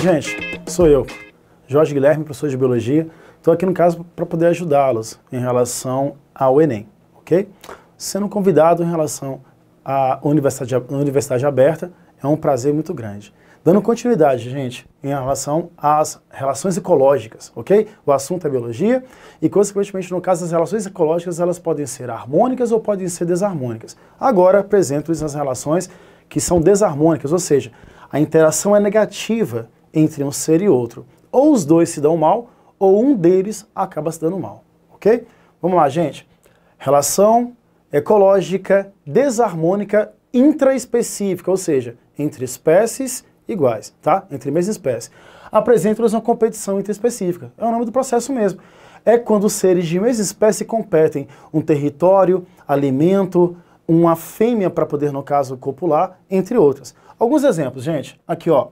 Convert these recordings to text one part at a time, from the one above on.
gente, sou eu, Jorge Guilherme, professor de Biologia. Estou aqui no caso para poder ajudá-los em relação ao Enem, ok? Sendo convidado em relação à Universidade Aberta, é um prazer muito grande. Dando continuidade, gente, em relação às relações ecológicas, ok? O assunto é biologia e, consequentemente, no caso das relações ecológicas, elas podem ser harmônicas ou podem ser desarmônicas. Agora, apresento-lhes as relações que são desarmônicas, ou seja, a interação é negativa entre um ser e outro. Ou os dois se dão mal, ou um deles acaba se dando mal, ok? Vamos lá, gente. Relação ecológica desarmônica intraespecífica, ou seja, entre espécies iguais, tá? Entre mesma espécie. Apresenta-nos uma competição interespecífica. É o nome do processo mesmo. É quando os seres de mesma espécie competem um território, alimento, uma fêmea para poder, no caso, copular, entre outras. Alguns exemplos, gente. Aqui, ó.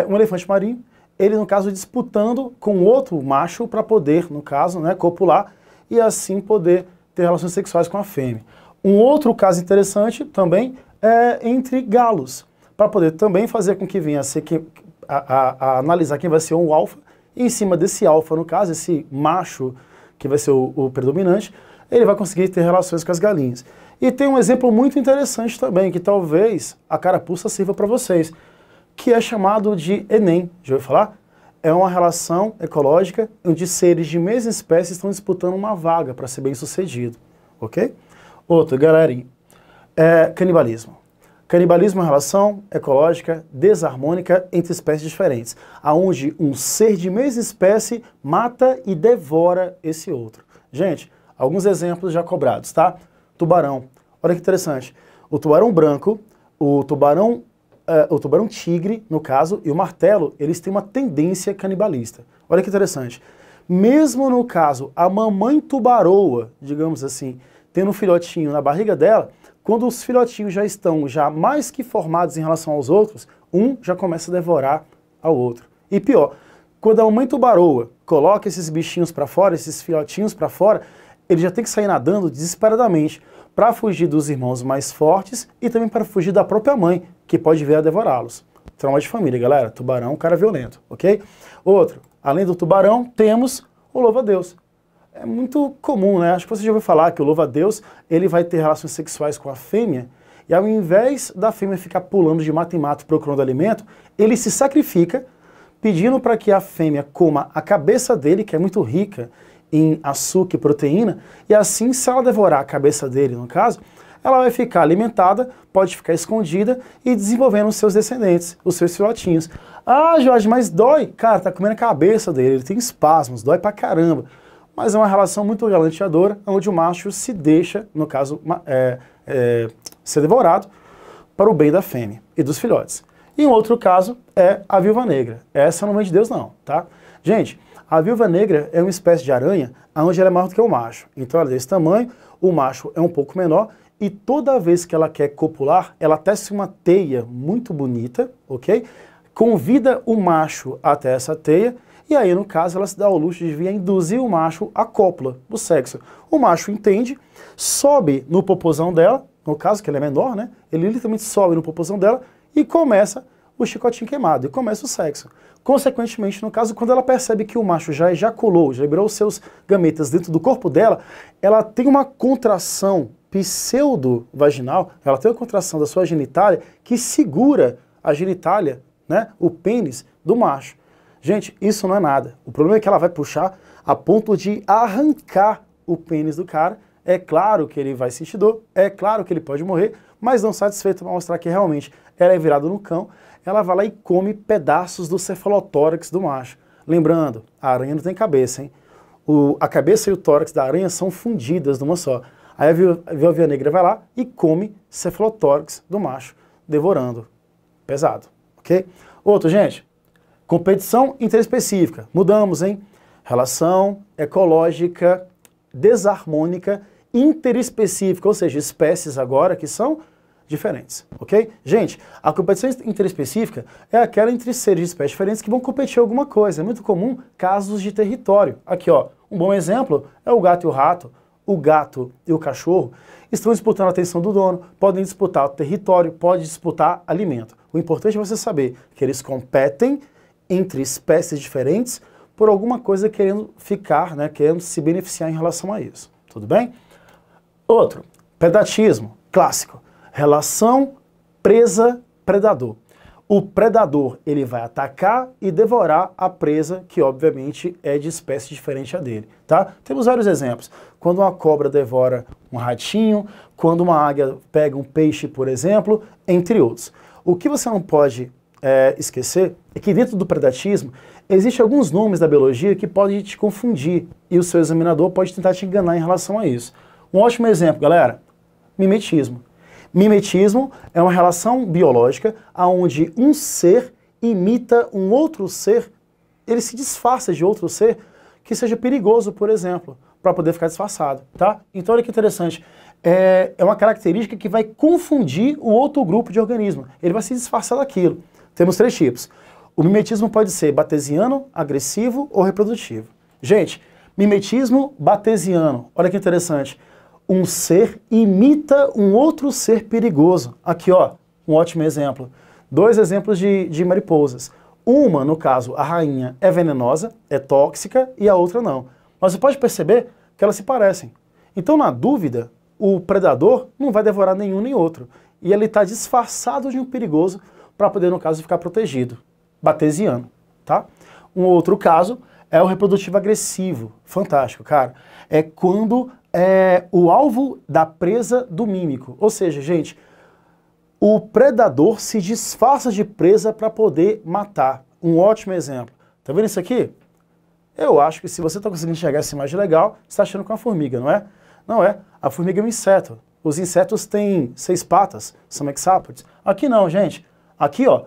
Um elefante marinho, ele, no caso, disputando com outro macho para poder, no caso, né, copular e assim poder ter relações sexuais com a fêmea. Um outro caso interessante também é entre galos, para poder também fazer com que venha a ser a analisar quem vai ser o alfa, e em cima desse alfa, no caso, esse macho que vai ser o predominante, ele vai conseguir ter relações com as galinhas. E tem um exemplo muito interessante também, que talvez a carapuça sirva para vocês, que é chamado de Enem. Já ouviu falar? É uma relação ecológica onde seres de mesma espécie estão disputando uma vaga para ser bem-sucedido, ok? Outro, galerinha, canibalismo. Canibalismo é uma relação ecológica desarmônica entre espécies diferentes, aonde um ser de mesma espécie mata e devora esse outro. Gente, alguns exemplos já cobrados, tá? Tubarão. Olha que interessante. O tubarão branco, o tubarão tigre, no caso, e o martelo, eles têm uma tendência canibalista. Olha que interessante. Mesmo no caso, a mamãe tubaroa, digamos assim, tendo um filhotinho na barriga dela, quando os filhotinhos já estão mais que formados em relação aos outros, um já começa a devorar ao outro. E pior, quando a mamãe tubaroa coloca esses bichinhos para fora, esses filhotinhos para fora, ele já tem que sair nadando desesperadamente para fugir dos irmãos mais fortes e também para fugir da própria mãe, que pode vir a devorá-los. Trauma de família, galera. Tubarão é um cara violento, ok? Outro, além do tubarão, temos o louva-a-Deus. É muito comum, né? Acho que você já ouviu falar que o louva-a-Deus, ele vai ter relações sexuais com a fêmea e ao invés da fêmea ficar pulando de mato em mato procurando alimento, ele se sacrifica pedindo para que a fêmea coma a cabeça dele, que é muito rica em açúcar e proteína, e assim, se ela devorar a cabeça dele, no caso, ela vai ficar alimentada, pode ficar escondida e desenvolvendo os seus descendentes, os seus filhotinhos. Ah, Jorge, mas dói. Cara, tá comendo a cabeça dele, ele tem espasmos, dói pra caramba. Mas é uma relação muito galanteadora, onde o macho se deixa, no caso, ser devorado para o bem da fêmea e dos filhotes. E um outro caso é a viúva negra. Essa não vem de Deus não, tá? Gente, a viúva negra é uma espécie de aranha onde ela é maior do que o macho. Então ela é desse tamanho, o macho é um pouco menor e toda vez que ela quer copular, ela tece uma teia muito bonita, ok? Convida o macho até essa teia e aí, no caso, ela se dá ao luxo de vir a induzir o macho à cópula, o sexo. O macho entende, sobe no popozão dela, no caso que ele é menor, né? Ele literalmente sobe no popozão dela e começa o chicotinho queimado, e começa o sexo. Consequentemente, no caso, quando ela percebe que o macho já ejaculou, já liberou os seus gametas dentro do corpo dela, ela tem uma contração pseudo-vaginal, ela tem uma contração da sua genitália que segura a genitália, né, o pênis do macho. Gente, isso não é nada. O problema é que ela vai puxar a ponto de arrancar o pênis do cara. É claro que ele vai sentir dor, é claro que ele pode morrer, mas não satisfeito para mostrar que realmente ela é virada no cão, ela vai lá e come pedaços do cefalotórax do macho. Lembrando, a aranha não tem cabeça, hein? A cabeça e o tórax da aranha são fundidas numa só. Aí a viúva negra vai lá e come cefalotórax do macho, devorando. Pesado, ok? Outro, gente, competição interespecífica. Mudamos, hein? Relação ecológica desarmônica interespecífica, ou seja, espécies agora que são diferentes, ok? Gente, a competição interespecífica é aquela entre seres de espécies diferentes que vão competir em alguma coisa. É muito comum casos de território. Aqui, ó, um bom exemplo é o gato e o rato. O gato e o cachorro estão disputando a atenção do dono, podem disputar o território, podem disputar alimento. O importante é você saber que eles competem entre espécies diferentes por alguma coisa querendo ficar, né, querendo se beneficiar em relação a isso. Tudo bem? Outro, predatismo, clássico. Relação presa-predador. O predador, ele vai atacar e devorar a presa, que obviamente é de espécie diferente a dele, tá? Temos vários exemplos. Quando uma cobra devora um ratinho, quando uma águia pega um peixe, por exemplo, entre outros. O que você não pode esquecer é que dentro do predatismo existem alguns nomes da biologia que podem te confundir e o seu examinador pode tentar te enganar em relação a isso. Um ótimo exemplo, galera, mimetismo. Mimetismo é uma relação biológica onde um ser imita um outro ser, ele se disfarça de outro ser que seja perigoso, por exemplo, para poder ficar disfarçado, tá? Então olha que interessante, é uma característica que vai confundir o outro grupo de organismo, ele vai se disfarçar daquilo. Temos 3 tipos. O mimetismo pode ser batesiano, agressivo ou reprodutivo. Gente, mimetismo batesiano, olha que interessante. Um ser imita um outro ser perigoso. Aqui, ó, um ótimo exemplo. 2 exemplos de mariposas. Uma, no caso, a rainha é venenosa, é tóxica, e a outra não. Mas você pode perceber que elas se parecem. Então, na dúvida, o predador não vai devorar nenhum nem outro. E ele está disfarçado de um perigoso para poder, no caso, ficar protegido. Batesiano, tá? Um outro caso é o reprodutivo agressivo. Fantástico, cara. É quando o alvo da presa do mímico. Ou seja, gente, o predador se disfarça de presa para poder matar. Um ótimo exemplo. Tá vendo isso aqui? Eu acho que se você está conseguindo enxergar essa imagem legal, você está achando que é uma formiga, não é? Não é. A formiga é um inseto. Os insetos têm 6 patas, são hexápodes. Aqui não, gente. Aqui, ó,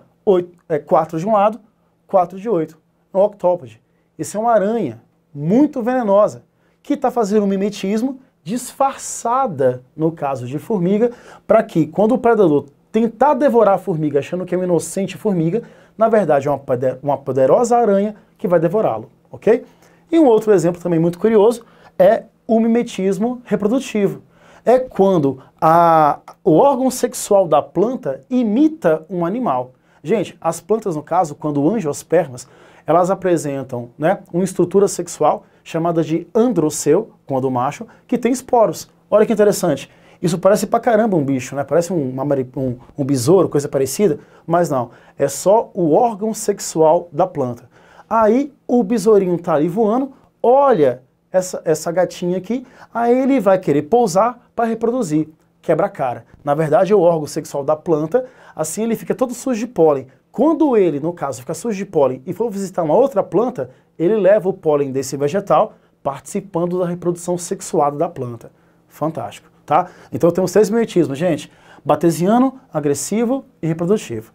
4 de um lado, 4 de 8. É um octópode. Isso é uma aranha muito venenosa, que está fazendo um mimetismo disfarçada, no caso de formiga, para que, quando o predador tentar devorar a formiga achando que é uma inocente formiga, na verdade é uma poderosa aranha que vai devorá-lo, ok? E um outro exemplo também muito curioso é o mimetismo reprodutivo. É quando o órgão sexual da planta imita um animal. Gente, as plantas, no caso, quando angiospermas, elas apresentam, né, uma estrutura sexual chamada de androceu, quando macho, que tem esporos. Olha que interessante. Isso parece pra caramba um bicho, né? Parece um besouro, coisa parecida, mas não. É só o órgão sexual da planta. Aí o besourinho tá ali voando, olha essa gatinha aqui, aí ele vai querer pousar para reproduzir. Quebra a cara. Na verdade é o órgão sexual da planta, assim ele fica todo sujo de pólen. Quando ele, no caso, fica sujo de pólen e for visitar uma outra planta, ele leva o pólen desse vegetal participando da reprodução sexuada da planta. Fantástico, tá? Então temos 3 mimetismos, gente. Batesiano, agressivo e reprodutivo.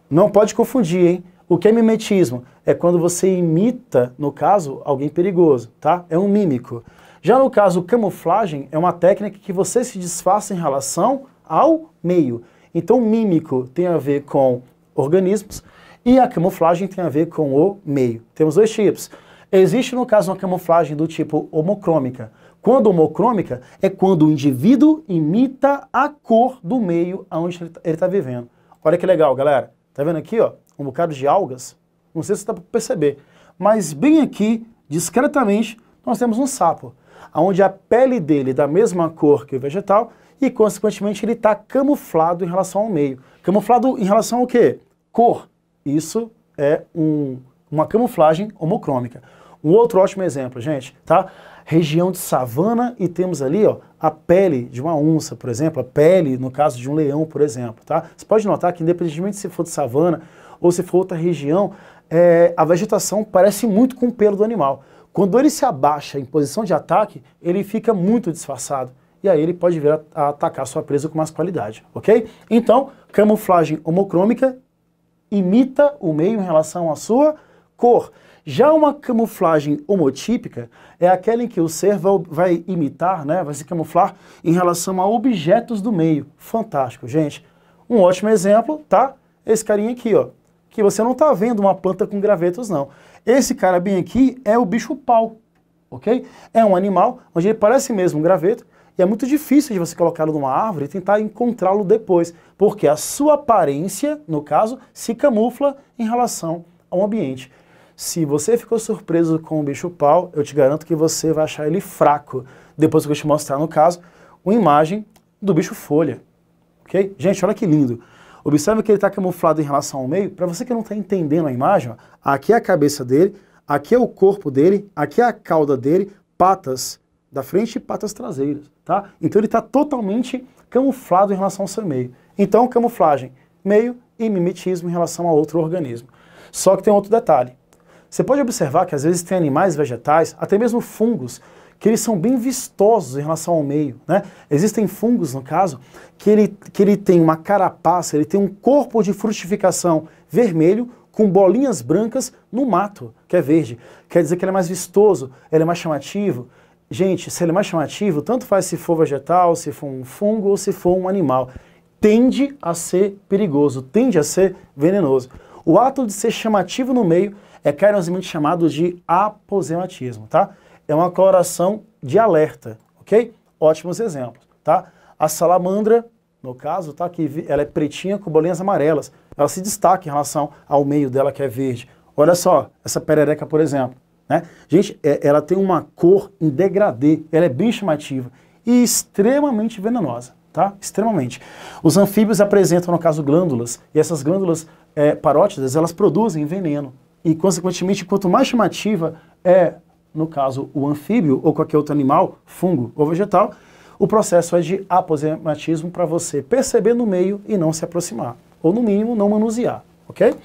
Não pode confundir, hein? O que é mimetismo? É quando você imita, no caso, alguém perigoso, tá? É um mímico. Já no caso, camuflagem é uma técnica que você se disfarça em relação ao meio. Então, mímico tem a ver com organismos e a camuflagem tem a ver com o meio. Temos 2 tipos. Existe, no caso, uma camuflagem do tipo homocrômica. Quando homocrômica é quando o indivíduo imita a cor do meio onde ele está vivendo. Olha que legal, galera. Tá vendo aqui, ó, um bocado de algas? Não sei se dá para perceber, mas bem aqui, discretamente, nós temos um sapo, onde a pele dele é da mesma cor que o vegetal e, consequentemente, ele está camuflado em relação ao meio. Camuflado em relação ao quê? Cor. Isso é uma camuflagem homocrômica. Um outro ótimo exemplo, gente, tá? Região de savana e temos ali, ó, a pele de uma onça, por exemplo, a pele, no caso de um leão, por exemplo, tá? Você pode notar que, independentemente se for de savana ou se for outra região, a vegetação parece muito com o pelo do animal. Quando ele se abaixa em posição de ataque, ele fica muito disfarçado. E aí ele pode vir a atacar sua presa com mais qualidade, ok? Então, camuflagem homocrômica imita o meio em relação à sua cor. Já uma camuflagem homotípica é aquela em que o ser vai imitar, né, vai se camuflar em relação a objetos do meio. Fantástico, gente. Um ótimo exemplo, tá? Esse carinha aqui, ó, que você não tá vendo uma planta com gravetos, não. Esse cara bem aqui é o bicho-pau, ok? É um animal onde ele parece mesmo um graveto e é muito difícil de você colocá-lo numa árvore e tentar encontrá-lo depois, porque a sua aparência, no caso, se camufla em relação ao ambiente. Se você ficou surpreso com o bicho-pau, eu te garanto que você vai achar ele fraco. Depois que eu vou te mostrar, no caso, uma imagem do bicho-folha. Ok? Gente, olha que lindo. Observe que ele está camuflado em relação ao meio. Para você que não está entendendo a imagem, ó, aqui é a cabeça dele, aqui é o corpo dele, aqui é a cauda dele, patas da frente e patas traseiras, tá? Então ele está totalmente camuflado em relação ao seu meio. Então, camuflagem, meio e mimetismo em relação a outro organismo. Só que tem outro detalhe. Você pode observar que às vezes tem animais vegetais, até mesmo fungos, que eles são bem vistosos em relação ao meio, né? Existem fungos, no caso, que ele tem uma carapaça, ele tem um corpo de frutificação vermelho com bolinhas brancas no mato, que é verde. Quer dizer que ele é mais vistoso, ele é mais chamativo. Gente, se ele é mais chamativo, tanto faz se for vegetal, se for um fungo ou se for um animal. Tende a ser perigoso, tende a ser venenoso. O ato de ser chamativo no meio é carinhosamente chamado de aposematismo, tá? É uma coloração de alerta, ok? Ótimos exemplos, tá? A salamandra, no caso, tá? Que ela é pretinha com bolinhas amarelas. Ela se destaca em relação ao meio dela, que é verde. Olha só, essa perereca, por exemplo, né? Gente, ela tem uma cor em degradê, ela é bem chamativa e extremamente venenosa, tá? Extremamente. Os anfíbios apresentam, no caso, glândulas, e essas glândulas parótidas, elas produzem veneno. E, consequentemente, quanto mais chamativa é, no caso, o anfíbio ou qualquer outro animal, fungo ou vegetal, o processo é de aposematismo para você perceber no meio e não se aproximar. Ou, no mínimo, não manusear, ok?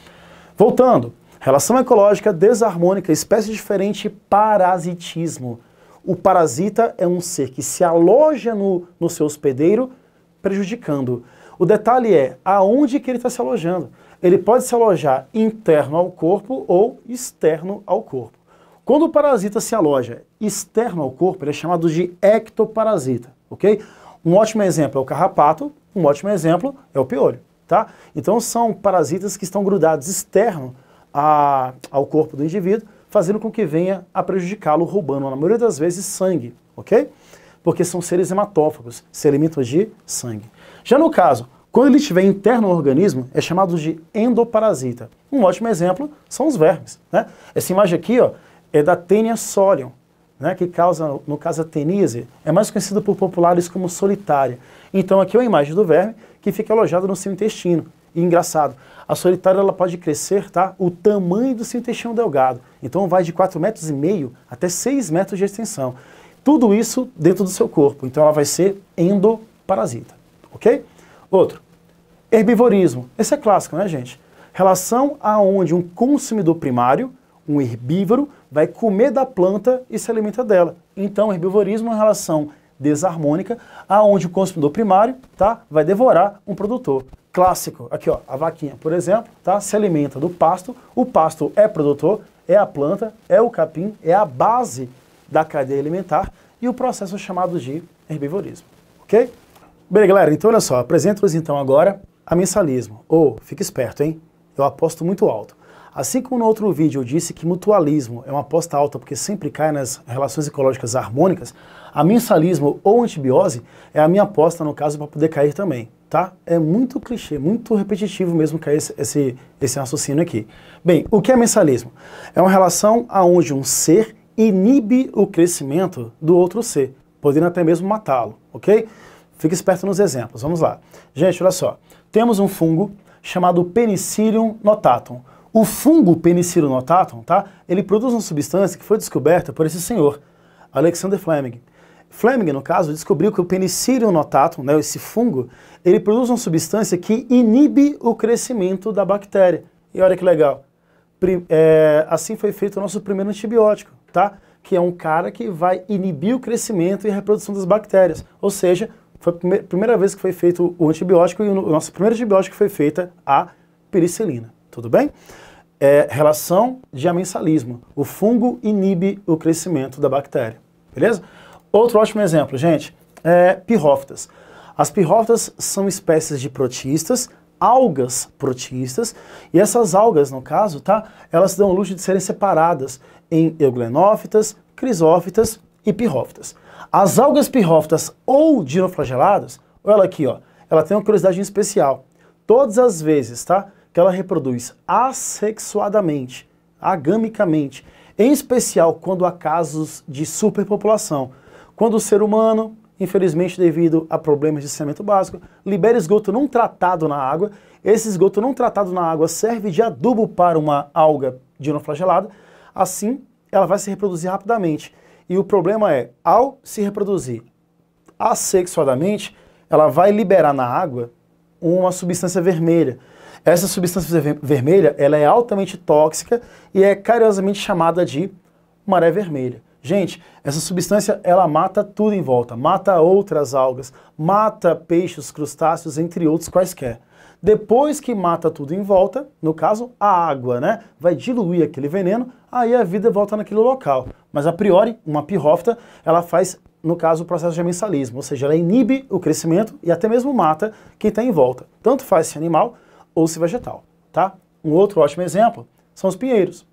Voltando, relação ecológica desarmônica, espécie diferente, parasitismo. O parasita é um ser que se aloja no seu hospedeiro, prejudicando. O detalhe é aonde que ele está se alojando. Ele pode se alojar interno ao corpo ou externo ao corpo. Quando o parasita se aloja externo ao corpo, ele é chamado de ectoparasita, ok? Um ótimo exemplo é o carrapato, um ótimo exemplo é o piolho, tá? Então são parasitas que estão grudados externo ao corpo do indivíduo, fazendo com que venha a prejudicá-lo, roubando, na maioria das vezes, sangue, ok? Porque são seres hematófagos, se alimentam de sangue. Já no caso, quando ele estiver interno ao organismo, é chamado de endoparasita. Um ótimo exemplo são os vermes, né? Essa imagem aqui, ó, é da Taenia solium, né, que causa, no caso, a teníase, é mais conhecido por populares como solitária. Então aqui é uma imagem do verme que fica alojado no seu intestino. E engraçado, a solitária ela pode crescer, tá, o tamanho do seu intestino delgado. Então vai de 4,5 metros até 6 metros de extensão. Tudo isso dentro do seu corpo. Então ela vai ser endoparasita, ok? Outro, herbivorismo. Esse é clássico, né, gente? Relação aonde um consumidor primário, um herbívoro, vai comer da planta e se alimenta dela. Então, herbivorismo é uma relação desarmônica, aonde o consumidor primário, tá, vai devorar um produtor. Clássico, aqui ó, a vaquinha, por exemplo, tá, se alimenta do pasto, o pasto é produtor, é a planta, é o capim, é a base da cadeia alimentar e o processo é chamado de herbivorismo, ok? Bem, galera, então olha só, apresento-lhes então agora amensalismo. Fica esperto, hein? Eu aposto muito alto. Assim como no outro vídeo eu disse que mutualismo é uma aposta alta porque sempre cai nas relações ecológicas harmônicas, amensalismo ou antibiose é a minha aposta, no caso, para poder cair também, tá? É muito clichê, muito repetitivo mesmo cair esse raciocínio aqui. Bem, o que é amensalismo? É uma relação onde um ser inibe o crescimento do outro ser, podendo até mesmo matá-lo, ok? Fique esperto nos exemplos, vamos lá. Gente, olha só, temos um fungo chamado Penicillium notatum. O fungo Penicillium notatum, tá? Ele produz uma substância que foi descoberta por esse senhor, Alexander Fleming. Fleming, no caso, descobriu que o Penicillium notatum, né, esse fungo, ele produz uma substância que inibe o crescimento da bactéria. E olha que legal, assim foi feito o nosso primeiro antibiótico, tá? Que é um cara que vai inibir o crescimento e a reprodução das bactérias. Ou seja, foi a primeira vez que foi feito o antibiótico e o nosso primeiro antibiótico foi feita a penicilina. Tudo bem? Relação de amensalismo. O fungo inibe o crescimento da bactéria. Beleza? Outro ótimo exemplo, gente, pirrófitas. As pirrófitas são espécies de protistas, algas protistas, e essas algas, no caso, tá, elas dão o luxo de serem separadas em euglenófitas, crisófitas e pirrófitas. As algas pirrófitas ou dinoflageladas, olha aqui, ó, ela tem uma curiosidade especial. Todas as vezes, tá, que ela reproduz assexuadamente, agamicamente, em especial quando há casos de superpopulação, quando o ser humano, infelizmente devido a problemas de saneamento básico, libera esgoto não tratado na água. Esse esgoto não tratado na água serve de adubo para uma alga dinoflagelada, assim ela vai se reproduzir rapidamente. E o problema é, ao se reproduzir assexuadamente, ela vai liberar na água uma substância vermelha. Essa substância vermelha, ela é altamente tóxica e é carinhosamente chamada de maré vermelha. Gente, essa substância, ela mata tudo em volta, mata outras algas, mata peixes, crustáceos, entre outros quaisquer. Depois que mata tudo em volta, no caso, a água, né, vai diluir aquele veneno, aí a vida volta naquele local. Mas a priori, uma pirrófita, ela faz, no caso, o processo de amensalismo, ou seja, ela inibe o crescimento e até mesmo mata quem está em volta. Tanto faz se animal ou se vegetal, tá? Um outro ótimo exemplo são os pinheiros.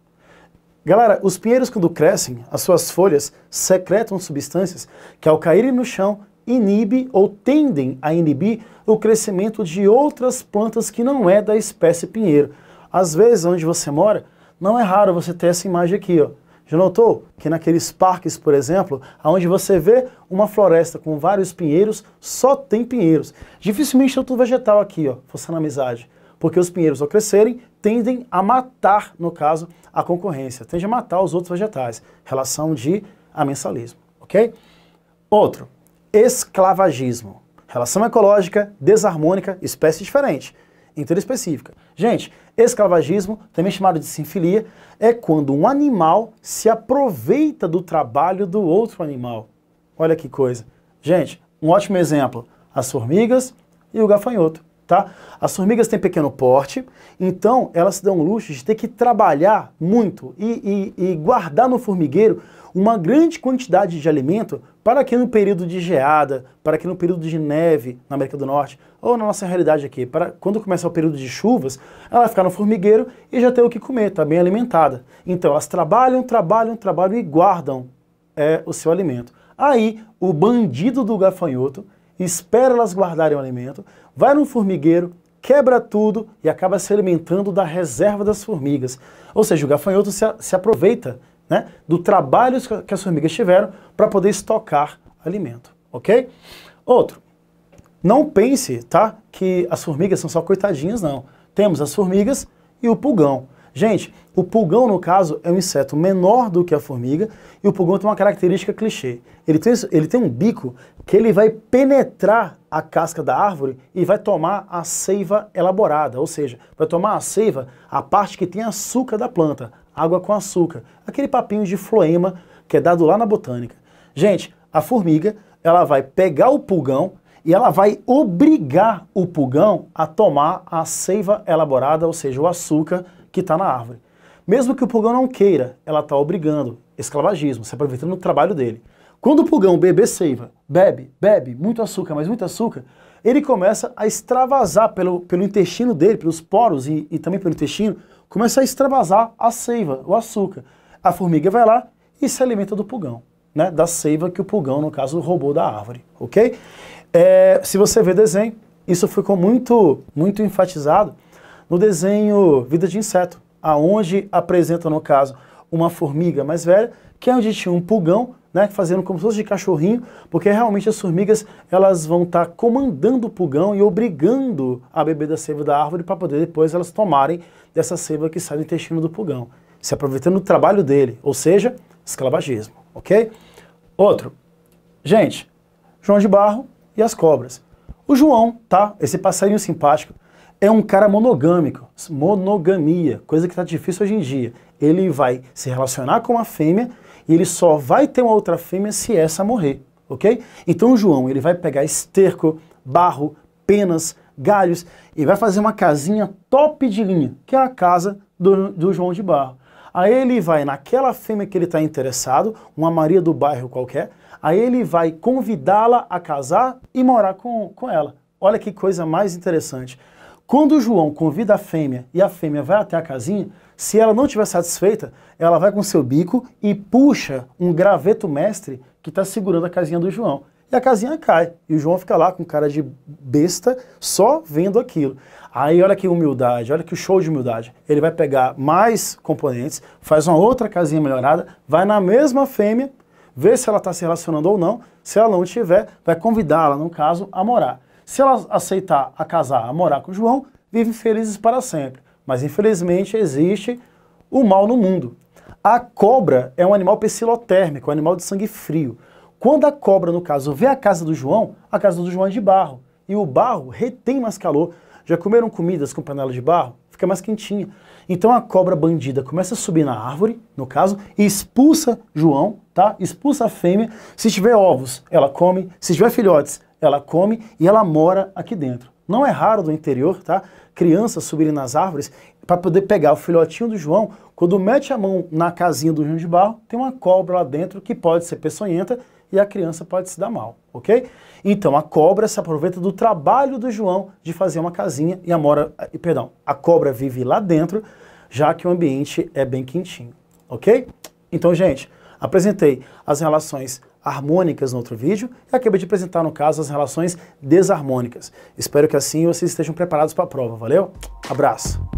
Galera, os pinheiros quando crescem, as suas folhas secretam substâncias que ao caírem no chão, inibe ou tendem a inibir o crescimento de outras plantas que não é da espécie pinheiro. Às vezes, onde você mora, não é raro você ter essa imagem aqui, ó. Já notou que naqueles parques, por exemplo, onde você vê uma floresta com vários pinheiros, só tem pinheiros. Dificilmente tem outro vegetal aqui, ó, forçando a amizade. Porque os pinheiros, ao crescerem, tendem a matar, no caso, a concorrência. Tende a matar os outros vegetais. Relação de amensalismo, ok? Outro, esclavagismo. Relação ecológica, desarmônica, espécie diferente, interespecífica. Gente, esclavagismo, também chamado de sinfilia, é quando um animal se aproveita do trabalho do outro animal. Olha que coisa. Gente, um ótimo exemplo, as formigas e o gafanhoto. Tá? As formigas têm pequeno porte, então elas se dão o luxo de ter que trabalhar muito e guardar no formigueiro uma grande quantidade de alimento para que no período de geada, para que no período de neve na América do Norte, ou na nossa realidade aqui, para quando começar o período de chuvas, ela vai ficar no formigueiro e já tem o que comer, está bem alimentada. Então elas trabalham e guardam o seu alimento. Aí o bandido do gafanhoto espera elas guardarem o alimento, vai no formigueiro, quebra tudo e acaba se alimentando da reserva das formigas. Ou seja, o gafanhoto se aproveita, né, do trabalho que as formigas tiveram para poder estocar alimento, ok? Outro, não pense, tá, que as formigas são só coitadinhas, não. Temos as formigas e o pulgão. Gente, o pulgão, no caso, é um inseto menor do que a formiga e o pulgão tem uma característica clichê. Ele tem um bico que ele vai penetrar a casca da árvore e vai tomar a seiva elaborada, ou seja, vai tomar a seiva, a parte que tem açúcar da planta, água com açúcar, aquele papinho de floema que é dado lá na botânica. Gente, a formiga, ela vai pegar o pulgão e ela vai obrigar o pulgão a tomar a seiva elaborada, ou seja, o açúcar que está na árvore. Mesmo que o pulgão não queira, ela está obrigando, esclavagismo, se aproveitando do trabalho dele. Quando o pulgão bebe seiva, bebe muito açúcar, mas muito açúcar, ele começa a extravasar pelo intestino dele, pelos poros e também pelo intestino, começa a extravasar a seiva, o açúcar. A formiga vai lá e se alimenta do pulgão, né, da seiva que o pulgão, no caso, roubou da árvore, ok? Se você ver desenho, isso ficou muito enfatizado no desenho Vida de Inseto, aonde apresenta, no caso, uma formiga mais velha, que é onde tinha um pulgão, né, fazendo como se fosse de cachorrinho, porque realmente as formigas elas vão estar comandando o pulgão e obrigando a beber da seiva da árvore para poder depois elas tomarem dessa seiva que sai do intestino do pulgão, se aproveitando do trabalho dele, ou seja, esclavagismo, ok? Outro, gente, João de Barro e as cobras. O João, tá, esse passarinho simpático, é um cara monogâmico, monogamia, coisa que está difícil hoje em dia. Ele vai se relacionar com uma fêmea e ele só vai ter uma outra fêmea se essa morrer, ok? Então o João, ele vai pegar esterco, barro, penas, galhos e vai fazer uma casinha top de linha, que é a casa do João de Barro. Aí ele vai naquela fêmea que ele está interessado, uma Maria do bairro qualquer, aí ele vai convidá-la a casar e morar com ela. Olha que coisa mais interessante. Quando o João convida a fêmea e a fêmea vai até a casinha, se ela não estiver satisfeita, ela vai com seu bico e puxa um graveto mestre que está segurando a casinha do João. e a casinha cai. E o João fica lá com cara de besta, só vendo aquilo. Aí olha que humildade, olha que show de humildade. Ele vai pegar mais componentes, faz uma outra casinha melhorada, vai na mesma fêmea, vê se ela está se relacionando ou não. Se ela não tiver, vai convidá-la, no caso, a morar. Se ela aceitar a casar, a morar com o João, vivem felizes para sempre. Mas infelizmente existe o mal no mundo. A cobra é um animal pecilotérmico, um animal de sangue frio. Quando a cobra, no caso, vê a casa do João é de barro. E o barro retém mais calor. Já comeram comidas com panela de barro? Fica mais quentinha. Então a cobra bandida começa a subir na árvore, no caso, e expulsa João, tá? Expulsa a fêmea. Se tiver ovos, ela come. Se tiver filhotes, ela come e ela mora aqui dentro. Não é raro do interior, tá? Crianças subirem nas árvores para poder pegar o filhotinho do João. Quando mete a mão na casinha do João de barro, tem uma cobra lá dentro que pode ser peçonhenta e a criança pode se dar mal, ok? Então a cobra se aproveita do trabalho do João de fazer uma casinha e a cobra vive lá dentro, já que o ambiente é bem quentinho, ok? Então, gente, apresentei as relações harmônicas no outro vídeo e acabei de apresentar, no caso, as relações desarmônicas. Espero que assim vocês estejam preparados para a prova, valeu? Abraço!